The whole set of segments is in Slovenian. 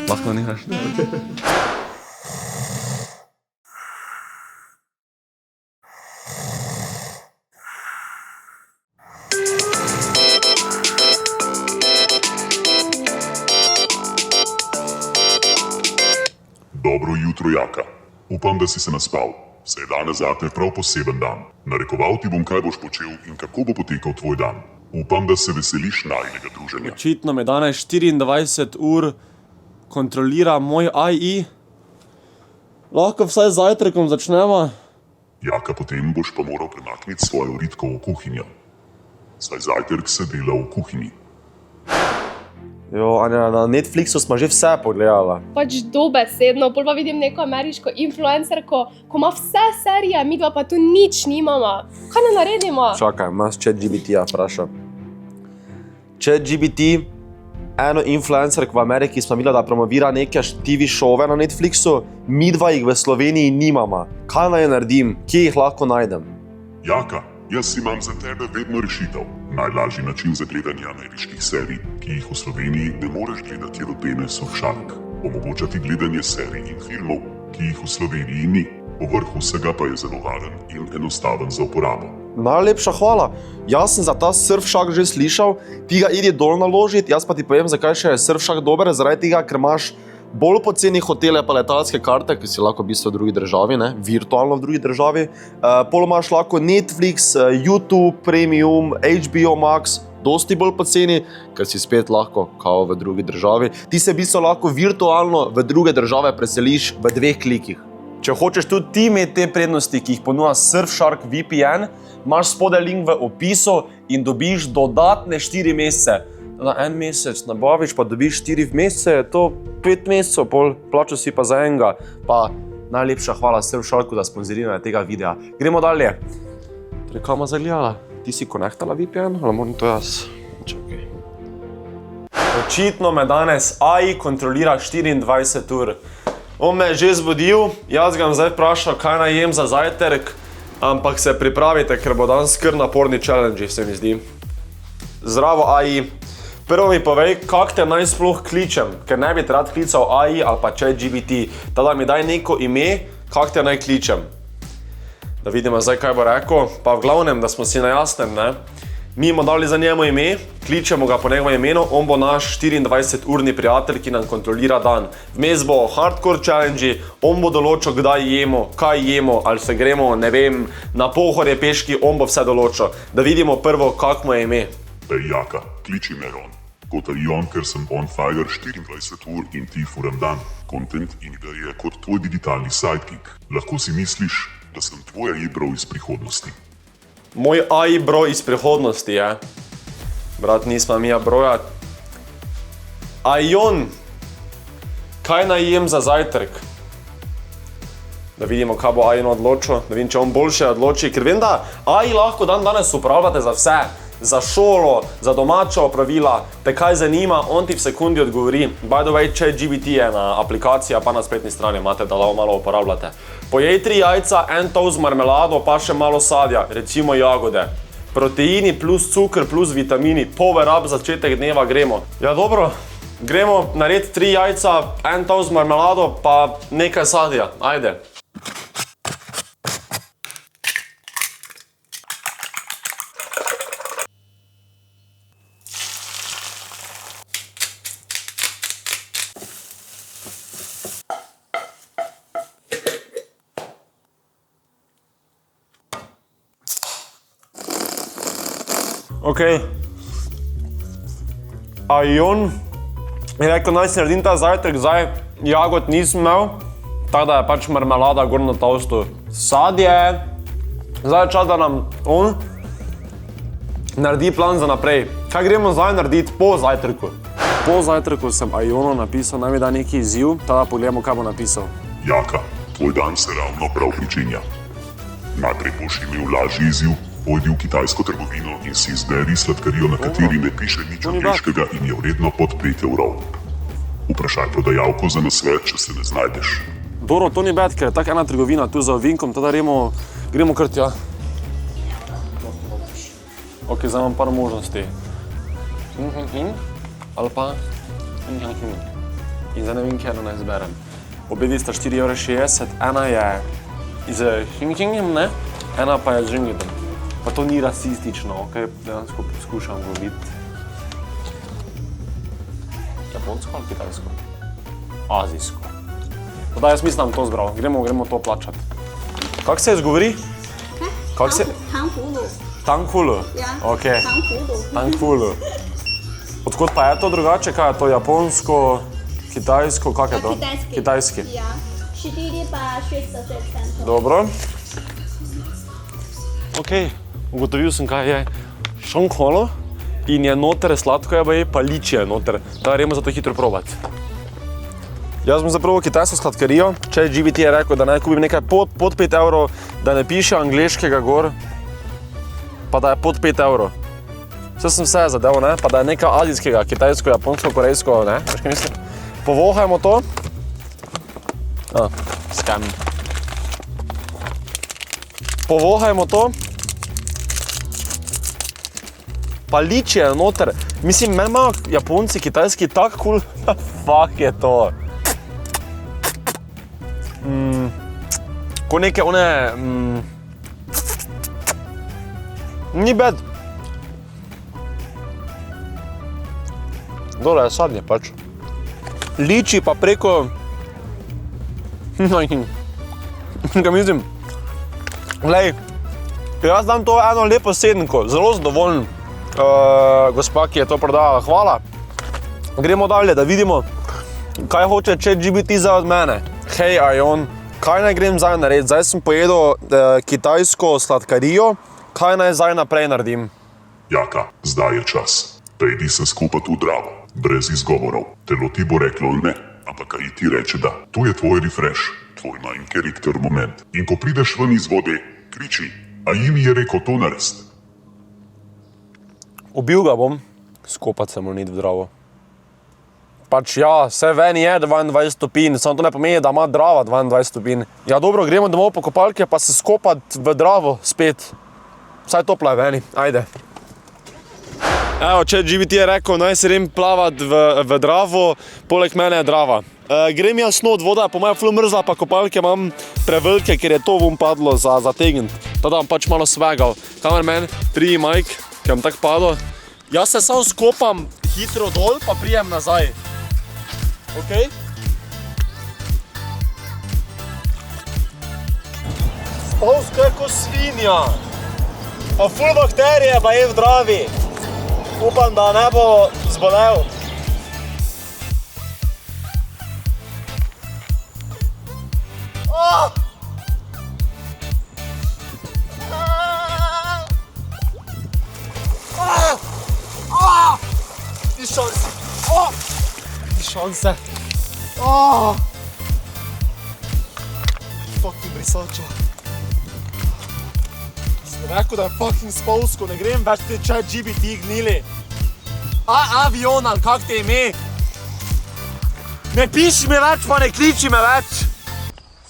Lahko nehaš. Dobro jutro, Jaka. Upam, da si se naspal. Se je danes zate prav poseben dan. Narekoval ti bom, kaj boš počel in kako bo potekal tvoj dan. Upam, da se veseliš najinega druženja. Očitno me danes 24 ur kontrolira moj AI. Lahko vsaj z zajtrkom začnemo. Jaka, potem boš pa moral premakniti svojo ritko v kuhinjo. Saj zajtrk se dela v kuhinji. Jo, Anja, na Netflixu smo že vse pogledala. Pač dobesedno, pol pa vidim neko ameriško influencerko, ko ima vse serije, midva pa tu nič nimamo. Kaj ne naredimo? Čakaj, imaš ChatGPT-ja vprašam. ChatGPT, eno influencerko v Ameriki smo videla, da promovira neke TV šove na Netflixu, midva jih v Sloveniji nimamo. Kaj naj naredim? Kje jih lahko najdem? Jaka, jaz imam za tebe vedno rešitev. Najlažji način za gledanje ameriških serij, ki jih v Sloveniji ne moreš gledati, je Rutene Surfshark. Omogoča ti gledanje serij in filmov, ki jih v Sloveniji ni. Povrh vsega pa je zelo varen in enostaven za uporabo. Najlepša hvala. Jaz sem za ta Surfshark že slišal, ti ga idi dol naložiti, jaz pa ti povem, zakaj še je Surfshark dober, zaradi tega, ker imaš bolj poceni hotele pa letalske karte, ki si lahko v bistvu v drugi državi, ne? Virtualno v drugi državi. Pol imaš lahko Netflix, YouTube, Premium, HBO Max, dosti bolj poceni, ker si spet lahko kao v drugi državi. Ti se v bistvu lahko virtualno v druge države preseliš v 2 klikih. Če hočeš tudi ti imeti te prednosti, ki jih ponuja Surfshark VPN, imaš spodaj link v opisu in dobiš dodatne 4 mesece. Na en mesec nabaviš, pa dobiš 4 mesece, je to 5 mesecev, pol plačal si pa za enega. Pa najlepša hvala Surfsharku, da sponzorirajo tega videa. Gremo dalje. Torej, kaj ima zagledala? Ti si konektala VPN, ali moram to jaz? Čakaj. Očitno me danes AI kontrolira 24 ur. On me je že zbudil, jaz ga zdaj vprašal, kaj naj jem za zajtrk, ampak se pripravite, ker bo danes kar naporni challenge, se mi zdi. Zdravo AI. Prvo mi povej, kak te naj sploh kličem, ker ne bi te rad klical AI ali pa ChatGPT. Tada mi daj neko ime, kak te naj kličem. Da vidimo zdaj, kaj bo rekel. Pa v glavnem, da smo si na jasnem, ne? Mi bomo dali za njemu ime, kličemo ga po njegovem imenu, on bo naš 24-urni prijatelj, ki nam kontrolira dan. Vmes bo hardcore challenge, on bo določil, kdaj jemo, kaj jemo, ali se gremo, ne vem, na Pohorje peški, on bo vse določil. Da vidimo prvo, kak mu je ime. Ej, Jaka, kliči me Ron. Kotaljon, ker sem on fire 24 ur in ti furam dan. Content in ideje kot tvoj digitalni sidekick. Lahko si misliš, da sem tvoj AI bro iz prihodnosti. Moj AI bro iz prihodnosti je. Brat, nismo mi brojat. Ajon, kaj naj jem za zajtrk? Da vidimo, kaj bo AI odločil, da vidim, če on boljše odloči, ker vem, da AI lahko danes uporabljate za vse. Za šolo, za domača opravila, te kaj zanima, on ti v sekundi odgovori. By the way, ChatGPT je na aplikaciji, pa na spletni strani imate, da malo uporabljate. Pojej 3 jajca, en toast z marmelado, pa še malo sadja, recimo jagode. Proteini plus cukr plus vitamini, power up, začetek dneva, gremo. Ja, dobro, gremo narediti 3 jajca, en toast z marmelado, pa nekaj sadja, ajde. Ok, Ajon je rekel, naj si naredim ta zajtrk, zdaj jagod nisem imel, tako da je pač marmelada gor na toastu. Sadje, zdaj je čas, da nam on naredi plan za naprej. Kaj gremo zdaj narediti po zajtrku? Po zajtrku sem Ajonu napisal, naj mi da neki izziv, tada pogledamo, kaj bo napisal. Jaka, tvoj dan se ravno prav pričenja. Najprej boš imel lažji izziv. Pojdi v kitajsko trgovino in si izberi sladkarijo, na kateri ne piše nič angleškega in je vredno pod 5 evrov. Vprašaj prodajalko za nasvet, če se ne znajdeš. Dobro, to ni bad, ker je tak ena trgovina tu za ovinkom, tada gremo kar tja. Ok, zdaj imam par možnosti. Ali pa... in zdaj ne vem, kje naj izberem. Obe sta 4,60 €, ena je z Hingingem, ne? Ena pa je z Jingidom. Pa to ni rasistično, ok? Dejansko poskušam govoriti. Japonsko ali kitajsko? Azijsko. Da, jaz mislim, da bom to zbral. Gremo to plačati. Kako se izgovori? Kako se... Tanghulu. Ja, Ok. Tanghulu. Tanghulu. Odkot pa je to drugače? Kaj je to? Japonsko, kitajsko, kak je to? Kitajski. Kitajski. Ja, 4 pa 60 centov. Dobro. Ok, ugotovil sem, kaj je Shangholo in je noter sladko je pa ličje noter. Da gremo za to hitro probati. Jaz bom zapravo kitajsko sladkarijo. ChatGPT je rekel, da naj kupim nekaj pod 5 €, da ne piše angleškega gor, pa da je pod 5 €. Vse sem vse zadev, ne? Pa da je nekaj azijskega, kitajsko, japonsko, korejsko, ne? Veš kaj mislim? Povohajmo to. Scam. Povohajmo to. Pa ličje noter. Mislim, meni imajo Japonci, Kitajski tako cool. Fuck je to. Ko neke one... Ni bad. Dole je sadnje pač. Liči pa preko... Kaj mislim? Glej, jaz dam to eno lepo sedemko, zelo zadovoljen. Gospa, ki je to prodala, hvala. Gremo dalje, da vidimo, kaj hoče ChatGPT zdaj od mene. Hej, Ion, kaj naj grem zdaj narediti? Zdaj sem pojedel kitajsko sladkarijo, kaj naj zdaj naprej naredim? Jaka, zdaj je čas. Pejdi se skupaj v Dravo, brez izgovorov. Telo ti bo reklo ne, ampak kaj ti reče da. To je tvoj refresh, tvoj main character moment. In ko prideš ven iz vode, kriči, a jim je rekel to narediti. Ubil ga bom, skopat se moram iti v Dravo. Pač ja, vse ven je 22 stopinj, samo to ne pomeni, da ima Drava 22 stopinj. Ja dobro, gremo domov po kopalke, pa se skopat v Dravo spet. Vsaj topla je veni, ajde. Evo, ChatGPT je rekel, naj se grem plavat v Dravo, poleg mene je Drava. Grem jaz not, voda je po mojem ful mrzla, pa kopalke imam prevelike, ker je to vum padlo za tegnit. Tada bom pač malo svegal. Kamerman, 3 Mike, ki vam tako padlo. Jaz se samo skopam hitro dol, pa prijem nazaj. Ok? Spolsko je ko svinja. Pa ful bakterije pa je v Dravi. Upam, da ne bo zbolel. Ni šanse. Ni šanse. Fucking brisača. Sem rekel, da je fucking spolsko, ne grem več te ChatGPT gnili. Avion ali kak te ime? Ne piši me več, pa ne kliči me več.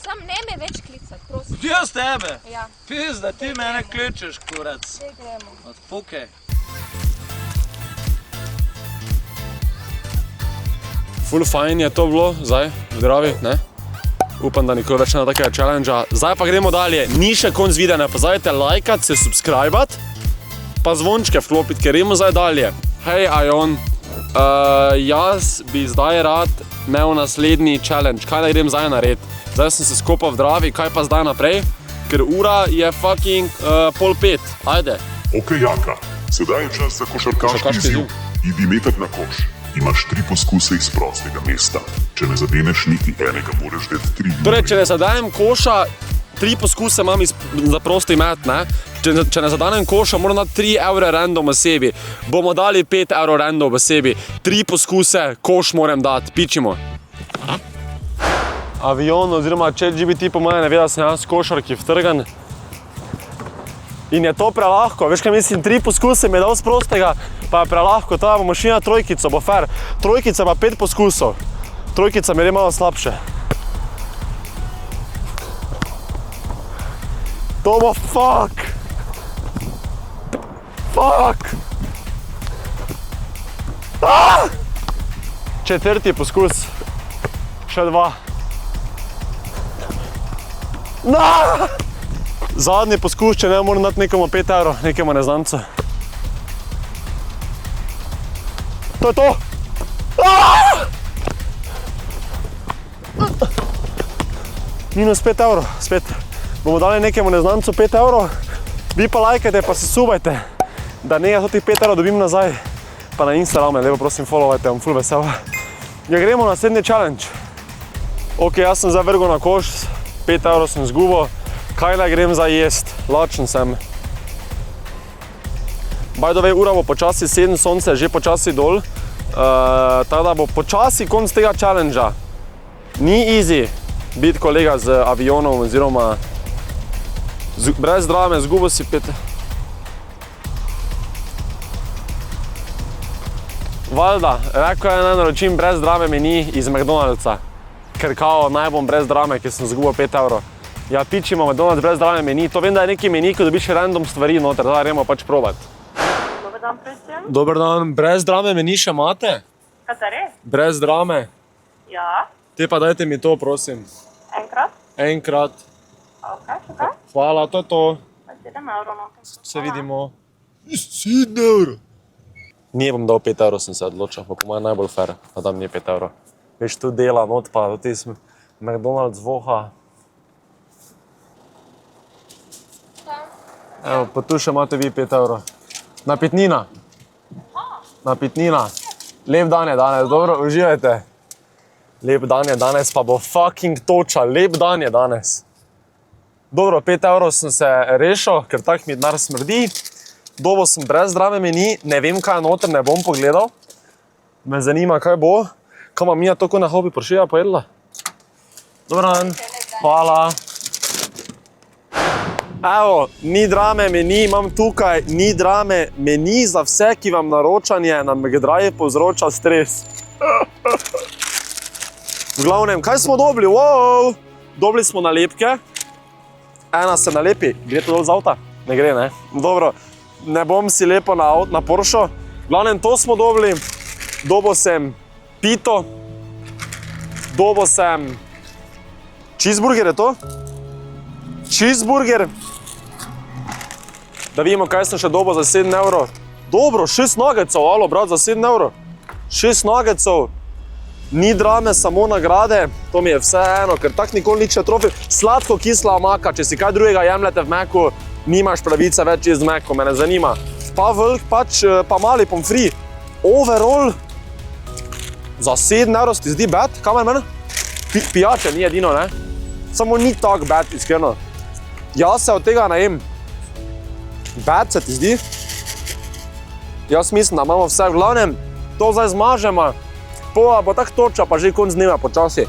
Sam ne me več klicat, prosim. Jaz tebe? Ja. Pizda, ti mene kličeš, kurac. Zdaj gremo. Odfukaj. Ful fajn je to bilo, zdaj, v Dravi, ne? Upam, da nikoli več ne takega challengea. Zdaj pa gremo dalje. Ni še konc videa, ne pozabite lajkat, se subscribat, pa zvončke vklopit, ker gremo zdaj dalje. Hej, Ion, jaz bi zdaj rad imel naslednji challenge. Kaj da grem zdaj narediti? Zdaj sem se skopal v Dravi, kaj pa zdaj naprej? Ker ura je fucking 4:30. Ajde. Ok, Jaka, sedaj je čas za košarkaški izziv. Idi metat na koš. Imaš 3 poskuse iz prostega mesta. Če ne zadeneš niti enega, moraš dati 3 minute. Torej, če ne zadenem koša, 3 poskuse imam za prosti met, ne? Če ne zadenem koša, moram dati 3 € random osebi. Bomo dali 5 € random osebi. 3 poskuse, koš moram dati. Pičimo. Avion oziroma ChatGPT po mojem ne ve, da sem jaz košarki vtrgan. In je to prelahko, veš kaj mislim, 3 poskuse mi je dal z prostega, pa je prelahko, ta bo mašina trojkico, bo fair. Trojkica ima 5 poskusov, trojkica mi je malo slabše. To bo fuck! Fuck! Četrti poskus. Še 2. No! Zadnji poskus, če ne moram dati nekomu 5 evrov, nekemu neznancu. To je to! Minus 5 evrov, spet. Bomo dali nekemu neznancu 5 evrov, vi pa lajkajte, pa se subajte, da nekaj tih 5 evrov dobim nazaj. Pa na Instagrame, lepo prosim, followajte, bom ful vesel. Ja, gremo na naslednji challenge. Ok, jaz sem zdaj vrgel na koš, 5 evrov sem zgubil. Kaj naj grem za jest? Lačen sem. By the way, ura bo počasi 7, sonce je že počasi dol. Tako da bo počasi konc tega challengea. Ni easy biti kolega z avionom oziroma brez drame, zgubil si 5. Valjda, rekel je naj naročim brez drame meni iz McDonald'sa. Ker kao naj bom brez drame, ker sem zgubil 5 evrov. Ja, pičimo McDonald's brez drame meni. To vem, da je neki meni, ko dobiš random stvari noter, da gremo pač probat. Dobar dan, prosim. Dober dan, brez drame meni še imate? Kateri? Brez drame. Ja. Te pa dajte mi to, prosim. Enkrat? Enkrat. Ok, še kaj? Hvala, to je to. 7 evrov. No. Se vidimo. 7 evrov. Nije bom dal 5 evrov, sem se odločil, pa po mojem najbolj fair, da dam nije 5 evrov. Veš, tu dela, not pa, ti smo McDonald's voha. Evo, pa tu še imate vi 5 evrov. Napitnina. Napitnina. Lep dan je danes, dobro, uživajte. Lep dan je danes, pa bo fucking toča, lep dan je danes. Dobro, 5 evrov sem se rešil, ker tak mi denar smrdi. Dobil sem brez drame meni, ne vem kaj je noter, ne bom pogledal. Me zanima, kaj bo. Kaj ima Mija tako na hobi Porscheja pojedla? Dobar dan. Hvala. Evo, ni drame meni, imam tukaj, ni drame meni za vse, ki vam naročanje na Megdrive povzroča stres. V glavnem, kaj smo dobili? Wow! Dobili smo nalepke. Ena se nalepi. Gre to dol z avta? Ne gre, ne? Dobro, ne bom si lepo na Porsche. V glavnem, to smo dobili. Dobil sem pito. Dobil sem cheeseburger, je to? Cheeseburger. Da vidimo, kaj sem še dobil za 7 evrov. Dobro, 6 nuggetsov, alo, brat, za 7 evrov. 6 nuggetsov. Ni drame, samo nagrade. To mi je vse eno, ker tak nikoli nič ne trofi. Sladko kisla omaka, če si kaj drugega jemljete v Macu, nimaš pravice več jesti z Macu, me ne zanima. Pa velik, pa mali pomfri. Overall. Za 7 evrov ti zdi bad? Kaj meni? Pijače ni edino, ne? Samo ni tak bad, iskreno. Jaz se od tega najem. Bad se ti zdi? Jaz mislim, da imamo vse v glavnem. To zdaj zmažemo. Pola bo tak toča, pa že konc dneva počasi.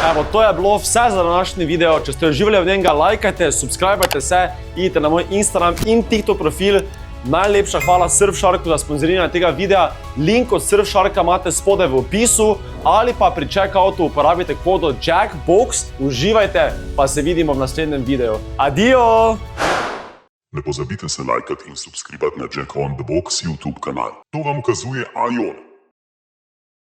Evo, to je bilo vse za današnji video. Če ste uživali v njega, lajkajte, subscribajte se, idite na moj Instagram in TikTok profil. Najlepša hvala Surfsharku za sponzoriranje tega videa. Link od Surfsharka imate spodaj v opisu ali pa pri checkoutu uporabite kodo JACKBOX. Uživajte, pa se vidimo v naslednjem videu. Adijo! Ne pozabite se lajkati in subscribati na Jack on the Box YouTube kanal. To vam ukazuje Ion,